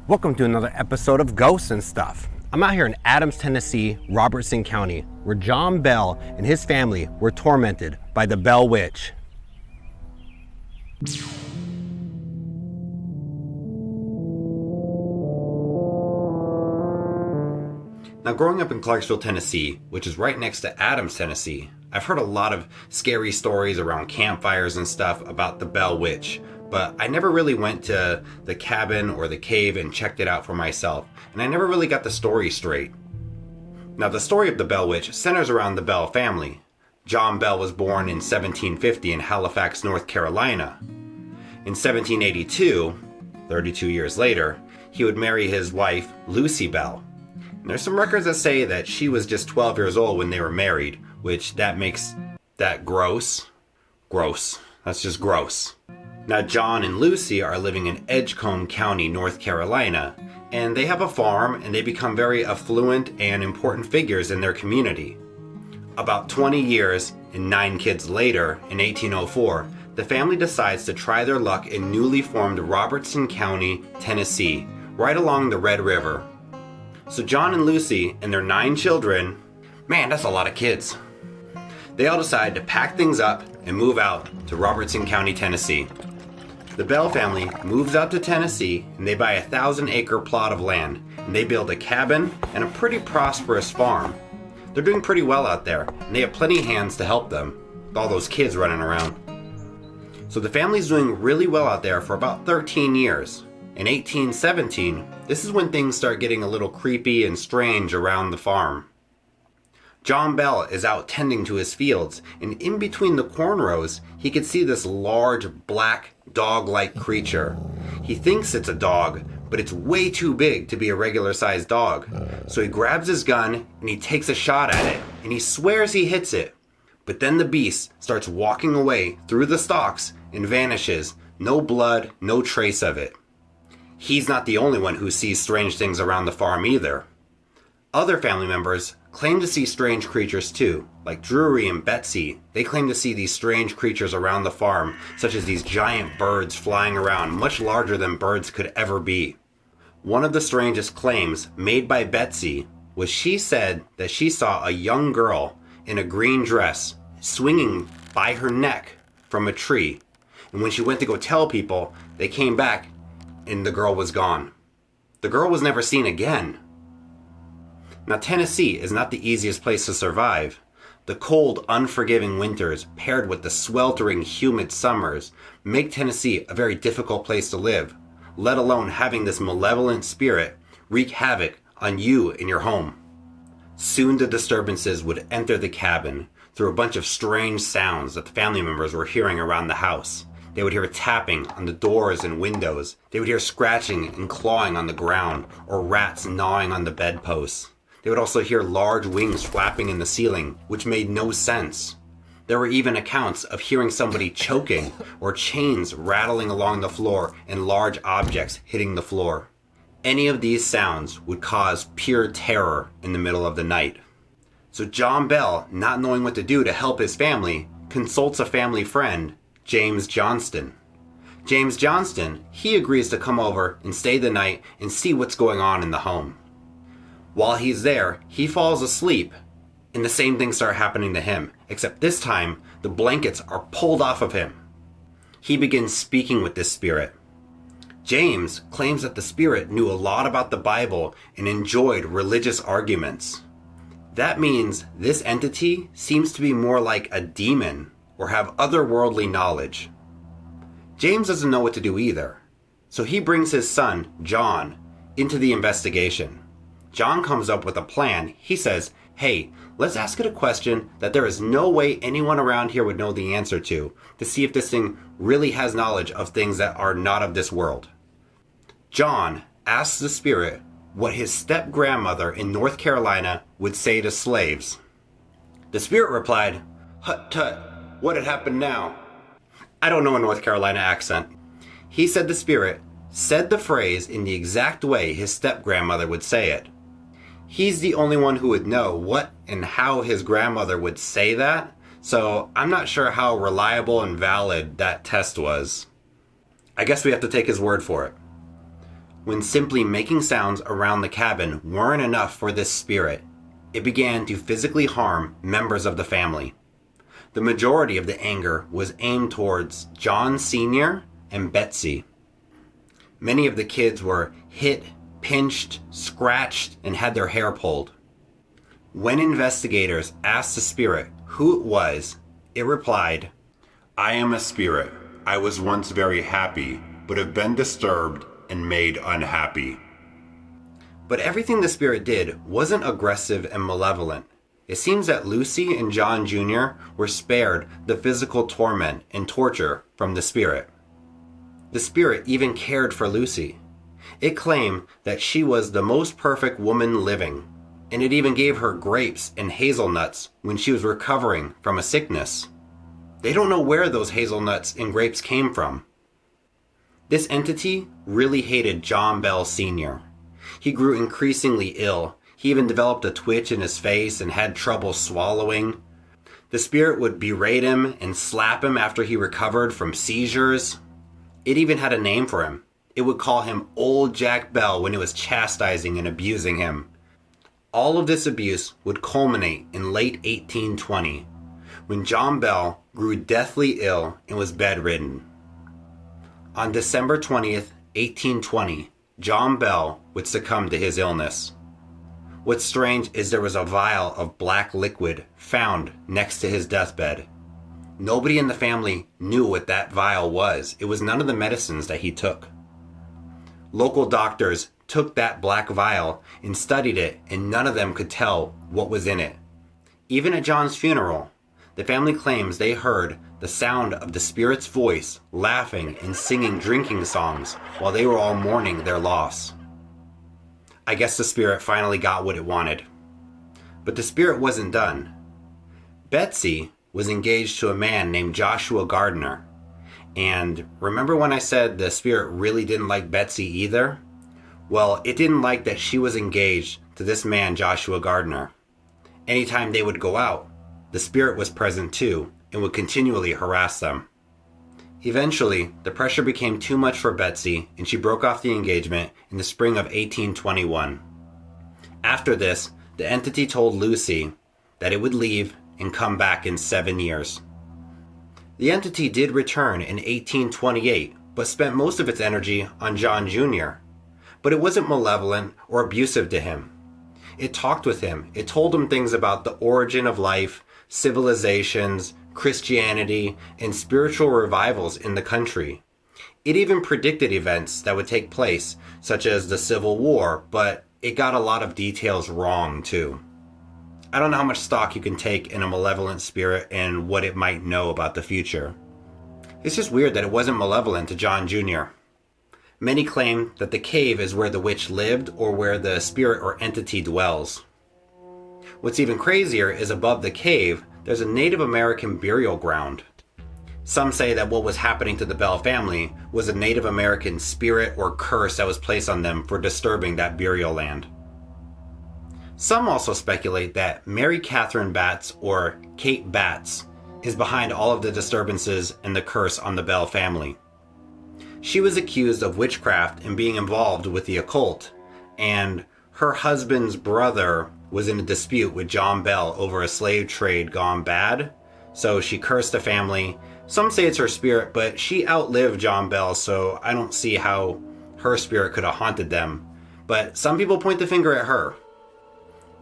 Welcome to another episode of Ghosts and Stuff. I'm out here in Adams, Tennessee, Robertson County, where John Bell and his family were tormented by the Bell Witch. Now, growing up in Clarksville, Tennessee, which is right next to Adams, Tennessee, I've heard a lot of scary stories around campfires and stuff about the Bell Witch, but I never really went to the cabin or the cave and checked it out for myself, and I never really got the story straight. Now, the story of the Bell Witch centers around the Bell family. John Bell was born in 1750 in Halifax, North Carolina. In 1782, 32 years later, he would marry his wife, Lucy Bell. And there's some records that say that she was just 12 years old when they were married, which that makes that gross. Gross. That's just gross. Now, John and Lucy are living in Edgecombe County, North Carolina, and they have a farm and they become very affluent and important figures in their community. About 20 years and 9 kids later, in 1804, the family decides to try their luck in newly formed Robertson County, Tennessee, right along the Red River. So John and Lucy and their 9 children, man, that's a lot of kids. They all decide to pack things up and move out to Robertson County, Tennessee. The Bell family moves out to Tennessee and they buy a 1,000-acre plot of land, and they build a cabin and a pretty prosperous farm. They're doing pretty well out there, and they have plenty of hands to help them, with all those kids running around. So the family's doing really well out there for about 13 years. In 1817, this is when things start getting a little creepy and strange around the farm. John Bell is out tending to his fields, and in between the corn rows, he can see this large, black, dog-like creature. He thinks it's a dog, but it's way too big to be a regular-sized dog. So he grabs his gun, and he takes a shot at it, and he swears he hits it. But then the beast starts walking away through the stalks and vanishes. No blood, no trace of it. He's not the only one who sees strange things around the farm either. Other family members claim to see strange creatures too, like Drury and Betsy. They claim to see these strange creatures around the farm, such as these giant birds flying around, much larger than birds could ever be. One of the strangest claims made by Betsy was she said that she saw a young girl in a green dress swinging by her neck from a tree. And when she went to go tell people, they came back and the girl was gone. The girl was never seen again. Now, Tennessee is not the easiest place to survive. The cold, unforgiving winters, paired with the sweltering, humid summers, make Tennessee a very difficult place to live, let alone having this malevolent spirit wreak havoc on you and your home. Soon the disturbances would enter the cabin through a bunch of strange sounds that the family members were hearing around the house. They would hear tapping on the doors and windows. They would hear scratching and clawing on the ground, or rats gnawing on the bedposts. They would also hear large wings flapping in the ceiling, which made no sense. There were even accounts of hearing somebody choking, or chains rattling along the floor and large objects hitting the floor. Any of these sounds would cause pure terror in the middle of the night. So John Bell, not knowing what to do to help his family, consults a family friend, James Johnston. James Johnston, he agrees to come over and stay the night and see what's going on in the home. While he's there, he falls asleep, and the same things start happening to him, except this time, the blankets are pulled off of him. He begins speaking with this spirit. James claims that the spirit knew a lot about the Bible and enjoyed religious arguments. That means this entity seems to be more like a demon or have otherworldly knowledge. James doesn't know what to do either, so he brings his son, John, into the investigation. John comes up with a plan. He says, hey, let's ask it a question that there is no way anyone around here would know the answer to see if this thing really has knowledge of things that are not of this world. John asks the spirit what his step-grandmother in North Carolina would say to slaves. The spirit replied, "Hut-tut, what had happened now?" I don't know a North Carolina accent. He said the spirit said the phrase in the exact way his step-grandmother would say it. He's the only one who would know what and how his grandmother would say that, so I'm not sure how reliable and valid that test was. I guess we have to take his word for it. When simply making sounds around the cabin weren't enough for this spirit, it began to physically harm members of the family. The majority of the anger was aimed towards John Sr. and Betsy. Many of the kids were hit, pinched, scratched, and had their hair pulled. When investigators asked the spirit who it was, it replied, "I am a spirit. I was once very happy, but have been disturbed and made unhappy." But everything the spirit did wasn't aggressive and malevolent. It seems that Lucy and John Jr. were spared the physical torment and torture from the spirit. The spirit even cared for Lucy. It claimed that she was the most perfect woman living, and it even gave her grapes and hazelnuts when she was recovering from a sickness. They don't know where those hazelnuts and grapes came from. This entity really hated John Bell Sr. He grew increasingly ill. He even developed a twitch in his face and had trouble swallowing. The spirit would berate him and slap him after he recovered from seizures. It even had a name for him. It would call him Old Jack Bell when it was chastising and abusing him. All of this abuse would culminate in late 1820, when John Bell grew deathly ill and was bedridden. On December 20th, 1820, John Bell would succumb to his illness. What's strange is there was a vial of black liquid found next to his deathbed. Nobody in the family knew what that vial was. It was none of the medicines that he took. Local doctors took that black vial and studied it, and none of them could tell what was in it. Even at John's funeral, the family claims they heard the sound of the spirit's voice laughing and singing drinking songs while they were all mourning their loss. I guess the spirit finally got what it wanted. But the spirit wasn't done. Betsy was engaged to a man named Joshua Gardner. And remember when I said the spirit really didn't like Betsy either? Well, it didn't like that she was engaged to this man, Joshua Gardner. Anytime they would go out, the spirit was present too and would continually harass them. Eventually, the pressure became too much for Betsy, and she broke off the engagement in the spring of 1821. After this, the entity told Lucy that it would leave and come back in 7 years. The entity did return in 1828, but spent most of its energy on John Jr. But it wasn't malevolent or abusive to him. It talked with him. It told him things about the origin of life, civilizations, Christianity, and spiritual revivals in the country. It even predicted events that would take place, such as the Civil War, but it got a lot of details wrong too. I don't know how much stock you can take in a malevolent spirit and what it might know about the future. It's just weird that it wasn't malevolent to John Jr. Many claim that the cave is where the witch lived or where the spirit or entity dwells. What's even crazier is above the cave, there's a Native American burial ground. Some say that what was happening to the Bell family was a Native American spirit or curse that was placed on them for disturbing that burial land. Some also speculate that Mary Catherine Batts, or Kate Batts, is behind all of the disturbances and the curse on the Bell family. She was accused of witchcraft and being involved with the occult, and her husband's brother was in a dispute with John Bell over a slave trade gone bad, so she cursed the family. Some say it's her spirit, but she outlived John Bell, so I don't see how her spirit could have haunted them. But some people point the finger at her.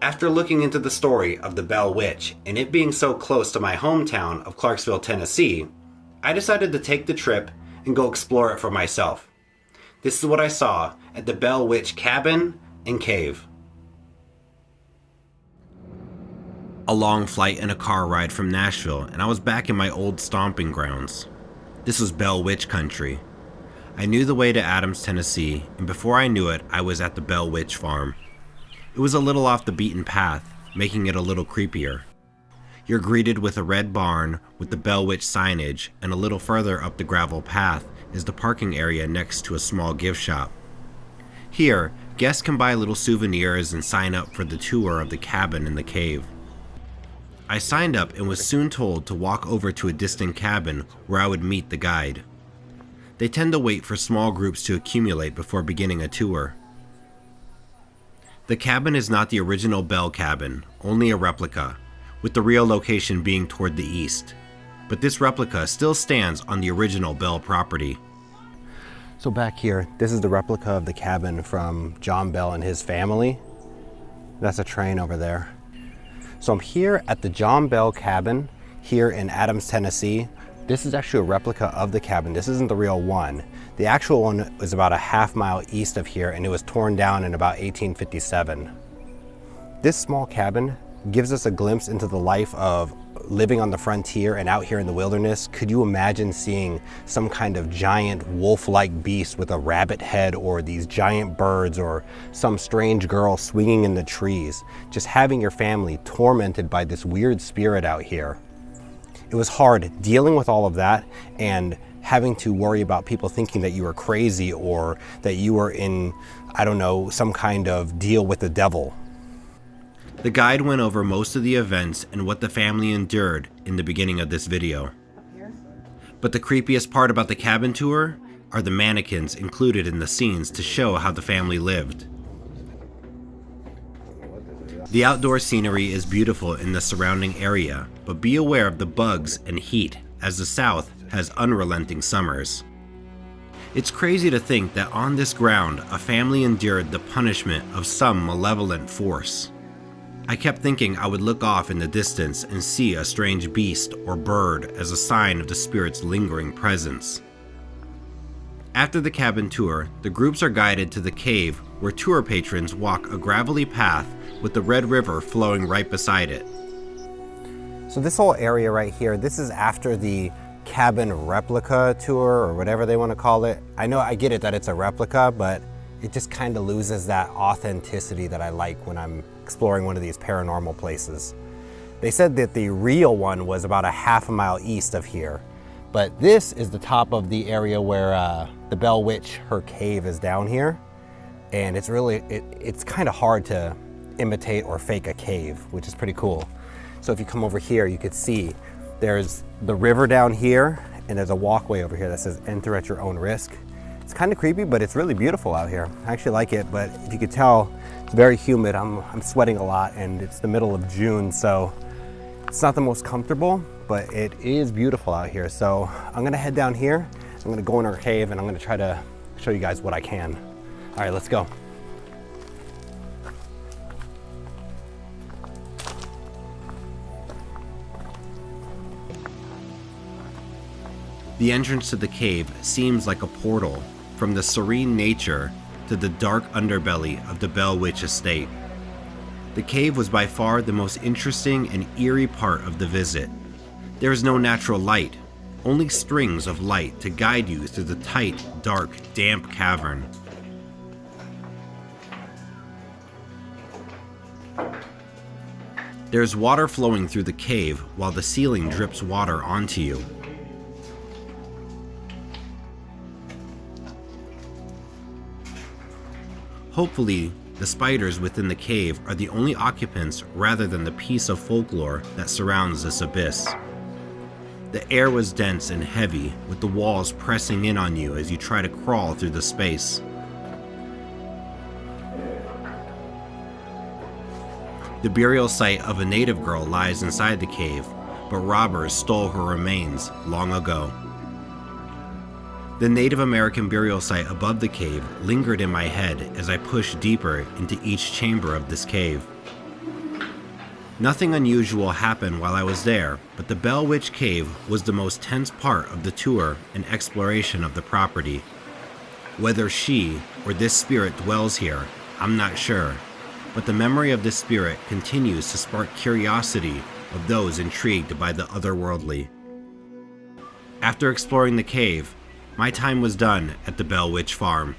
After looking into the story of the Bell Witch and it being so close to my hometown of Clarksville, Tennessee, I decided to take the trip and go explore it for myself. This is what I saw at the Bell Witch cabin and cave. A long flight and a car ride from Nashville, and I was back in my old stomping grounds. This was Bell Witch country. I knew the way to Adams, Tennessee, and before I knew it, I was at the Bell Witch farm. It was a little off the beaten path, making it a little creepier. You're greeted with a red barn with the Bell Witch signage, and a little further up the gravel path is the parking area next to a small gift shop. Here, guests can buy little souvenirs and sign up for the tour of the cabin and the cave. I signed up and was soon told to walk over to a distant cabin where I would meet the guide. They tend to wait for small groups to accumulate before beginning a tour. The cabin is not the original Bell cabin, only a replica, with the real location being toward the east. But this replica still stands on the original Bell property. So back here, this is the replica of the cabin from John Bell and his family. That's a train over there. So I'm here at the John Bell cabin here in Adams, Tennessee. This is actually a replica of the cabin. This isn't the real one. The actual one was about a half-mile east of here, and it was torn down in about 1857. This small cabin gives us a glimpse into the life of living on the frontier and out here in the wilderness. Could you imagine seeing some kind of giant wolf-like beast with a rabbit head, or these giant birds, or some strange girl swinging in the trees? Just having your family tormented by this weird spirit out here. It was hard dealing with all of that and having to worry about people thinking that you were crazy or that you were in, I don't know, some kind of deal with the devil. The guide went over most of the events and what the family endured in the beginning of this video. But the creepiest part about the cabin tour are the mannequins included in the scenes to show how the family lived. The outdoor scenery is beautiful in the surrounding area, but be aware of the bugs and heat, as the South has unrelenting summers. It's crazy to think that on this ground, a family endured the punishment of some malevolent force. I kept thinking I would look off in the distance and see a strange beast or bird as a sign of the spirit's lingering presence. After the cabin tour, the groups are guided to the cave, where tour patrons walk a gravelly path with the Red River flowing right beside it. So this whole area right here, this is after the cabin replica tour, or whatever they want to call it. I know, I get it that it's a replica, but it just kind of loses that authenticity that I like when I'm exploring one of these paranormal places. They said that the real one was about a half a mile east of here, but this is the top of the area where the Bell Witch, her cave, is down here. And it's really, it's kind of hard to imitate or fake a cave, which is pretty cool. So if you come over here, you could see there's the river down here, and there's a walkway over here that says enter at your own risk. It's kind of creepy, but it's really beautiful out here. I actually like it, but if you could tell, it's very humid. I'm sweating a lot, and it's the middle of June, so it's not the most comfortable, but it is beautiful out here. So I'm gonna head down here, I'm gonna go in our cave, and I'm gonna try to show you guys what I can. All right, let's go. The entrance to the cave seems like a portal from the serene nature to the dark underbelly of the Bell Witch estate. The cave was by far the most interesting and eerie part of the visit. There is no natural light, only strings of light to guide you through the tight, dark, damp cavern. There's water flowing through the cave while the ceiling drips water onto you. Hopefully, the spiders within the cave are the only occupants rather than the piece of folklore that surrounds this abyss. The air was dense and heavy, with the walls pressing in on you as you try to crawl through the space. The burial site of a native girl lies inside the cave, but robbers stole her remains long ago. The Native American burial site above the cave lingered in my head as I pushed deeper into each chamber of this cave. Nothing unusual happened while I was there, but the Bell Witch Cave was the most tense part of the tour and exploration of the property. Whether she or this spirit dwells here, I'm not sure, but the memory of this spirit continues to spark curiosity of those intrigued by the otherworldly. After exploring the cave, my time was done at the Bell Witch Farm.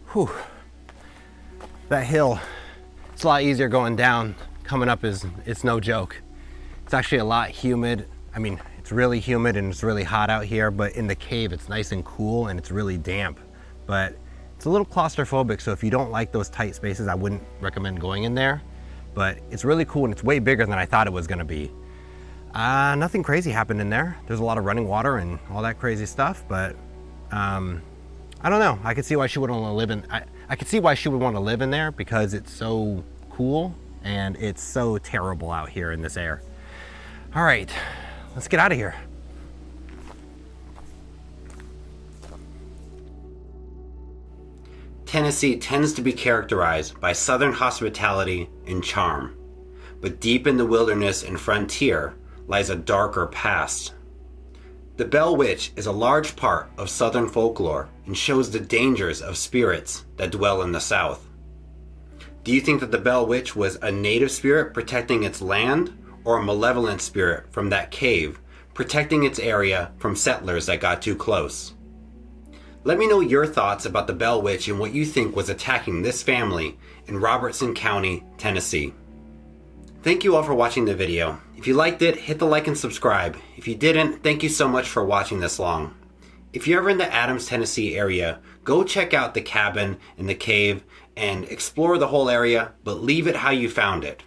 Whew. That hill, it's a lot easier going down. Coming up it's no joke. It's actually a lot humid. I mean, it's really humid and it's really hot out here, but in the cave it's nice and cool and it's really damp. But it's a little claustrophobic, so if you don't like those tight spaces, I wouldn't recommend going in there. But it's really cool and it's way bigger than I thought it was gonna be. Nothing crazy happened in there. There's a lot of running water and all that crazy stuff, but I don't know. I could see why she would want to live in. I could see why she would want to live in there because it's so cool and it's so terrible out here in this air. All right, let's get out of here. Tennessee tends to be characterized by Southern hospitality and charm, but deep in the wilderness and frontier lies a darker past. The Bell Witch is a large part of Southern folklore and shows the dangers of spirits that dwell in the South. Do you think that the Bell Witch was a native spirit protecting its land, or a malevolent spirit from that cave protecting its area from settlers that got too close? Let me know your thoughts about the Bell Witch and what you think was attacking this family in Robertson County, Tennessee. Thank you all for watching the video. If you liked it, hit the like and subscribe. If you didn't, thank you so much for watching this long. If you're ever in the Adams, Tennessee area, go check out the cabin and the cave and explore the whole area, but leave it how you found it.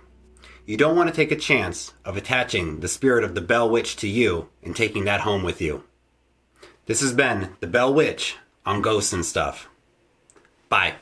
You don't want to take a chance of attaching the spirit of the Bell Witch to you and taking that home with you. This has been the Bell Witch on Ghosts and Stuff. Bye.